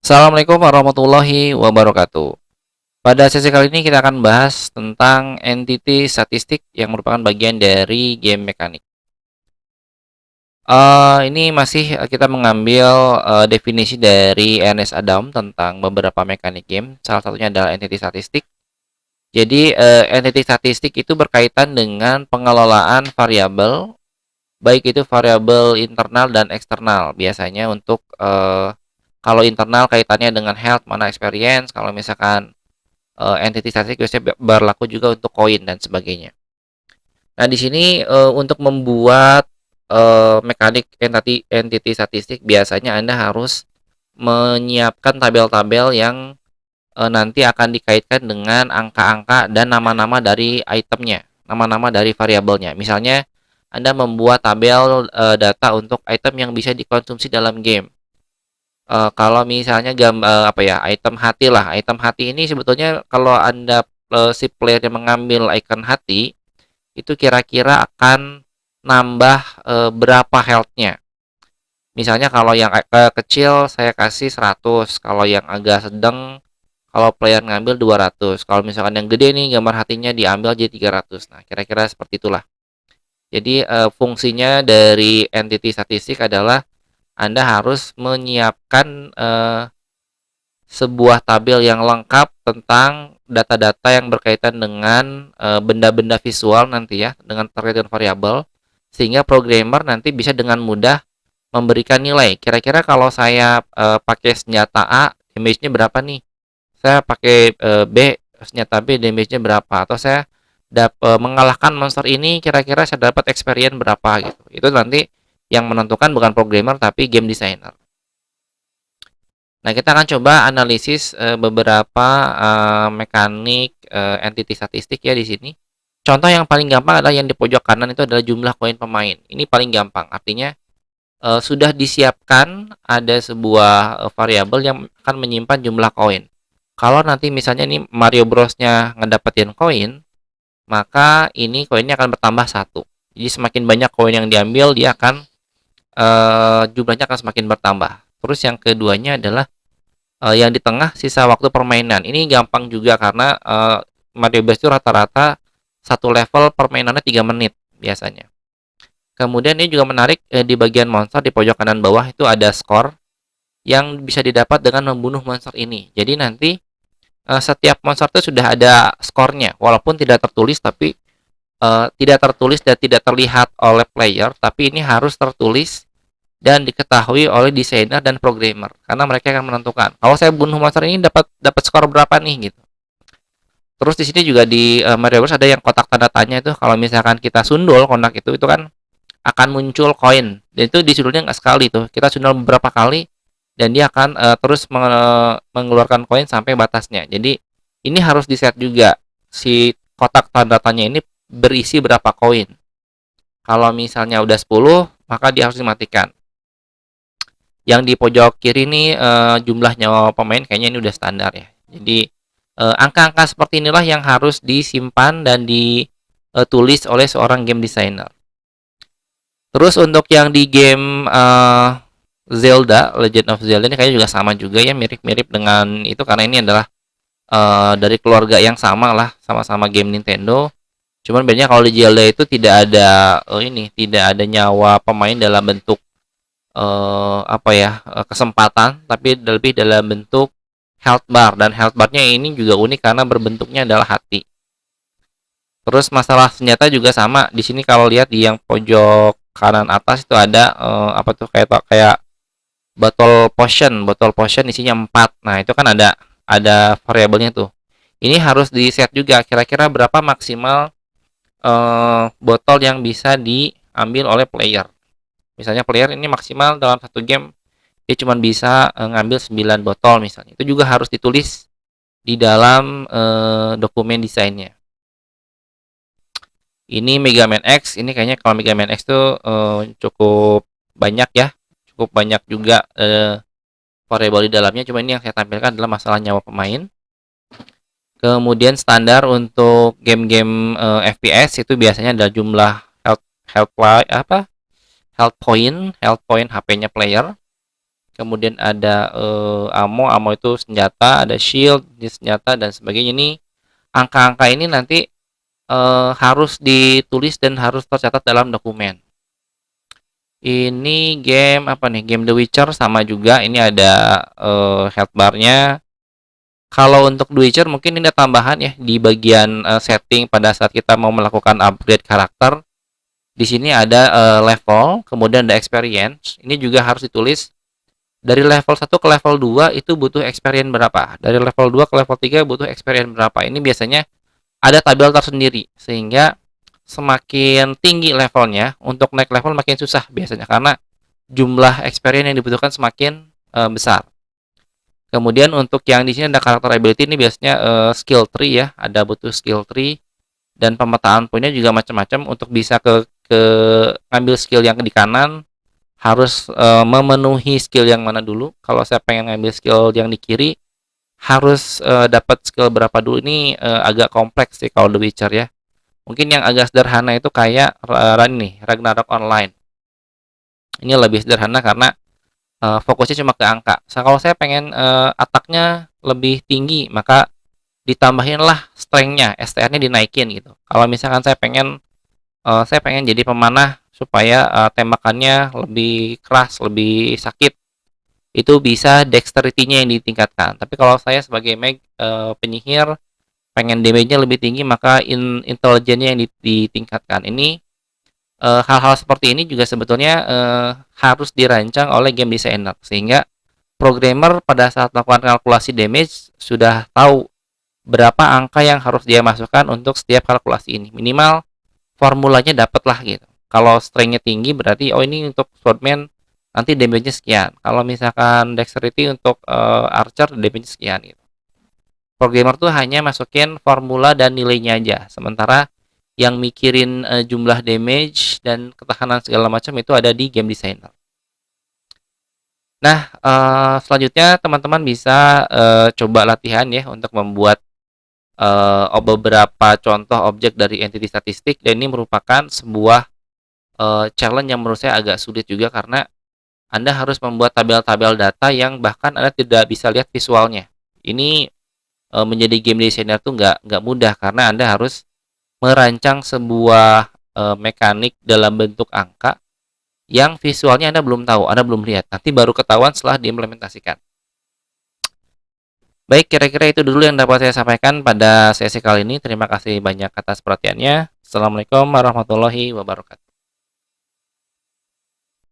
Assalamualaikum warahmatullahi wabarakatuh. Pada sesi kali ini kita akan bahas tentang entity statistik yang merupakan bagian dari game mekanik. Ini masih kita mengambil definisi dari Ernest Adam tentang beberapa mekanik game. Salah satunya adalah entity statistik. Jadi entity statistik itu berkaitan dengan pengelolaan variabel, baik itu variabel internal dan eksternal. Biasanya untuk kalau internal kaitannya dengan health, mana experience. Kalau misalkan entity statistik biasanya berlaku juga untuk koin dan sebagainya. Nah, di sini untuk membuat mekanik entity statistik biasanya Anda harus menyiapkan tabel-tabel yang nanti akan dikaitkan dengan angka-angka dan nama-nama dari itemnya, nama-nama dari variabelnya. Misalnya Anda membuat tabel data untuk item yang bisa dikonsumsi dalam game. Kalau misalnya apa ya, item hati lah, item hati ini sebetulnya kalau Anda si player yang mengambil icon hati itu kira-kira akan nambah berapa health-nya. Misalnya kalau yang kecil saya kasih 100, kalau yang agak sedang kalau player ngambil 200. Kalau misalkan yang gede nih gambar hatinya diambil jadi 300. Nah, kira-kira seperti itulah. Jadi fungsinya dari entity statistik adalah Anda harus menyiapkan sebuah tabel yang lengkap tentang data-data yang berkaitan dengan benda-benda visual nanti ya, dengan terkait dengan variabel, sehingga programmer nanti bisa dengan mudah memberikan nilai. Kira-kira kalau saya pakai senjata A, damage-nya berapa nih? Saya pakai B, senjata B, damage-nya berapa? Atau saya mengalahkan monster ini, kira-kira saya dapat experience berapa gitu. Itu nanti yang menentukan bukan programmer tapi game designer. Nah, kita akan coba analisis beberapa mekanik entity statistik ya di sini. Contoh yang paling gampang adalah yang di pojok kanan itu adalah jumlah koin pemain. Ini paling gampang. Artinya sudah disiapkan ada sebuah variabel yang akan menyimpan jumlah koin. Kalau nanti misalnya ini Mario Bros-nya ngedapetin koin, maka ini koinnya akan bertambah satu. Jadi semakin banyak koin yang diambil, dia akan jumlahnya akan semakin bertambah. Terus yang keduanya adalah yang di tengah sisa waktu permainan. Ini gampang juga karena Mario Bros itu rata-rata satu level permainannya 3 menit biasanya. Kemudian ini juga menarik di bagian monster di pojok kanan bawah itu ada skor yang bisa didapat dengan membunuh monster ini. Jadi nanti setiap monster itu sudah ada skornya walaupun tidak tertulis, tapi tidak tertulis dan tidak terlihat oleh player, tapi ini harus tertulis dan diketahui oleh desainer dan programmer karena mereka akan menentukan kalau saya bunuh monster ini dapat dapat skor berapa nih gitu. Terus di sini juga di Mario Bros ada yang kotak tanda tanya itu, kalau misalkan kita sundul kotak itu kan akan muncul koin, dan itu disundulnya nggak sekali tuh, kita sundul beberapa kali dan dia akan terus mengeluarkan koin sampai batasnya. Jadi ini harus di set juga si kotak tanda tanya ini berisi berapa koin. Kalau misalnya udah 10 maka dia harus dimatikan. Yang di pojok kiri ini jumlah nyawa pemain kayaknya ini udah standar ya. Jadi angka-angka seperti inilah yang harus disimpan dan ditulis oleh seorang game designer. Terus untuk yang di game Zelda, Legend of Zelda ini kayaknya juga sama juga ya, mirip-mirip dengan itu karena ini adalah dari keluarga yang sama lah, sama-sama game Nintendo. Cuman bedanya kalau di Zelda itu tidak ada tidak ada nyawa pemain dalam bentuk apa ya, kesempatan, tapi lebih dalam bentuk health bar, dan health barnya ini juga unik karena berbentuknya adalah hati. Terus masalah senjata juga sama di sini, kalau lihat di yang pojok kanan atas itu ada apa tuh, kayak botol potion isinya 4. Nah itu kan ada variabelnya tuh. Ini harus di set juga kira-kira berapa maksimal botol yang bisa diambil oleh player. Misalnya player ini maksimal dalam satu game dia cuma bisa ngambil 9 botol misalnya. Itu juga harus ditulis di dalam dokumen desainnya. Ini Mega Man X, ini kayaknya kalau Mega Man X tuh cukup banyak ya. Cukup banyak juga variabel di dalamnya. Cuma ini yang saya tampilkan adalah masalah nyawa pemain. Kemudian standar untuk game-game FPS itu biasanya ada jumlah health point HP-nya player. kemudian ada ammo itu senjata, ada shield di senjata dan sebagainya. Ini angka-angka ini nanti harus ditulis dan harus tercatat dalam dokumen. Ini game apa nih? Game The Witcher sama juga. Ini ada health bar-nya. Kalau untuk The Witcher mungkin ini ada tambahan ya di bagian setting pada saat kita mau melakukan upgrade karakter. Di sini ada level, kemudian ada experience. Ini juga harus ditulis. Dari level 1 ke level 2 itu butuh experience berapa? Dari level 2 ke level 3 butuh experience berapa? Ini biasanya ada tabel tersendiri, sehingga semakin tinggi levelnya, untuk naik level makin susah biasanya karena jumlah experience yang dibutuhkan semakin besar. Kemudian untuk yang di sini ada karakter ability, ini biasanya skill tree ya, ada butuh skill tree dan pemetaan poinnya juga macam-macam. Untuk bisa ke ngambil skill yang di kanan harus memenuhi skill yang mana dulu. Kalau saya pengen ngambil skill yang di kiri harus dapat skill berapa dulu. Ini agak kompleks sih kalau The Witcher ya. Mungkin yang agak sederhana itu kayak Ragnarok Online. Ini lebih sederhana karena fokusnya cuma ke angka. Kalau saya pengen ataknya lebih tinggi, maka ditambahinlah strength-nya, STR-nya dinaikin gitu. Kalau misalkan saya pengen jadi pemanah supaya tembakannya lebih keras, lebih sakit, itu bisa dexterity-nya yang ditingkatkan. Tapi kalau saya sebagai penyihir pengen damage-nya lebih tinggi, maka intelligence-nya yang ditingkatkan. Ini hal-hal seperti ini juga sebetulnya harus dirancang oleh game designer, sehingga programmer pada saat melakukan kalkulasi damage sudah tahu berapa angka yang harus dia masukkan untuk setiap kalkulasi ini. Minimal formulanya dapat lah gitu. Kalau strength-nya tinggi berarti ini untuk swordman nanti damage-nya sekian. Kalau misalkan dexterity untuk archer damage-nya sekian gitu. Programmer tuh hanya masukin formula dan nilainya aja. Sementara yang mikirin jumlah damage dan ketahanan segala macam itu ada di game designer. Nah, selanjutnya teman-teman bisa coba latihan ya untuk membuat beberapa contoh objek dari entity statistik, dan ini merupakan sebuah challenge yang menurut saya agak sulit juga karena Anda harus membuat tabel-tabel data yang bahkan Anda tidak bisa lihat visualnya. Ini menjadi game designer tuh nggak mudah karena Anda harus merancang sebuah mekanik dalam bentuk angka yang visualnya Anda belum tahu, Anda belum lihat. Nanti baru ketahuan setelah diimplementasikan. Baik, kira-kira itu dulu yang dapat saya sampaikan pada sesi kali ini. Terima kasih banyak atas perhatiannya. Assalamualaikum warahmatullahi wabarakatuh.